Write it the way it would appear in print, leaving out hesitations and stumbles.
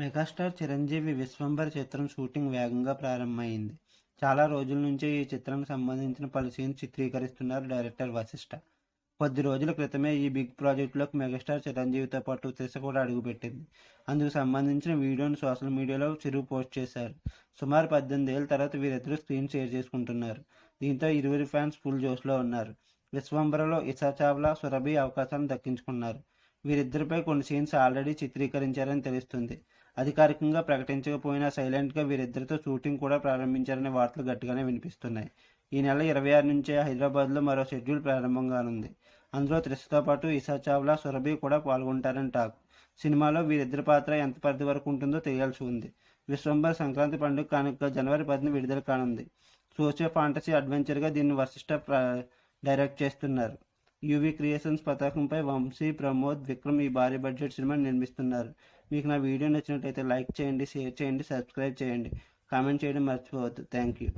Megastar Chiranjeevi Vishwambhara చిత్రం shooting వేగంగా ప్రారంభమైంది. చాలా రోజుల నుంచే ఈ చిత్రానికి సంబంధించిన పలు సీన్స్ చిత్రీకరిస్తున్నారు డైరెక్టర్ వశిష్ఠ. కొద్ది రోజుల క్రితమే ఈ బిగ్ ప్రాజెక్టులోకి మెగాస్టార్ చిరంజీవితో పాటు త్రిష కూడా అడుగుపెట్టింది. అందుకు సంబంధించిన వీడియోను సోషల్ మీడియాలో చిరు పోస్ట్ చేశారు. సుమారు 18 ఏళ్ల తర్వాత వీరిద్దరూ స్క్రీన్ షేర్ చేసుకుంటున్నారు. దీంతో ఇరువురి ఫ్యాన్స్ ఫుల్ జోష్లో ఉన్నారు. విశ్వంబరలో ఇషా చావ్లా, సురభి అవకాశాలను దక్కించుకున్నారు. వీరిద్దరిపై కొన్ని సీన్స్ ఆల్రెడీ చిత్రీకరించారని తెలుస్తుంది. అధికారికంగా ప్రకటించకపోయినా సైలెంట్గా వీరిద్దరితో షూటింగ్ కూడా ప్రారంభించారనే వార్తలు గట్టిగానే వినిపిస్తున్నాయి. ఈ నెల 26 నుంచే హైదరాబాద్లో మరో షెడ్యూల్ ప్రారంభం కానుంది. అందులో త్రిషతో పాటు ఇషా చావ్లా, సురభి కూడా పాల్గొంటారని టాక్. సినిమాలో వీరిద్దరి పాత్ర ఎంత పరిధి వరకు ఉంటుందో తెలియాల్సి ఉంది. విశ్వంబర్ సంక్రాంతి పండుగ కానుకగా జనవరి 10న విడుదల కానుంది. సోషియో ఫాంటసీ అడ్వెంచర్గా దీన్ని వశిష్ఠ డైరెక్ట్ చేస్తున్నారు. యూవీ క్రియేషన్స్ పతాకంపై వంశీ, ప్రమోద్, విక్రమ్ ఈ భారీ బడ్జెట్ సినిమాని నిర్మిస్తున్నారు. మీకు నా వీడియో నచ్చినట్లయితే లైక్ చేయండి, షేర్ చేయండి, సబ్స్క్రైబ్ చేయండి, కామెంట్ చేయడం మర్చిపోవద్దు. Thank you.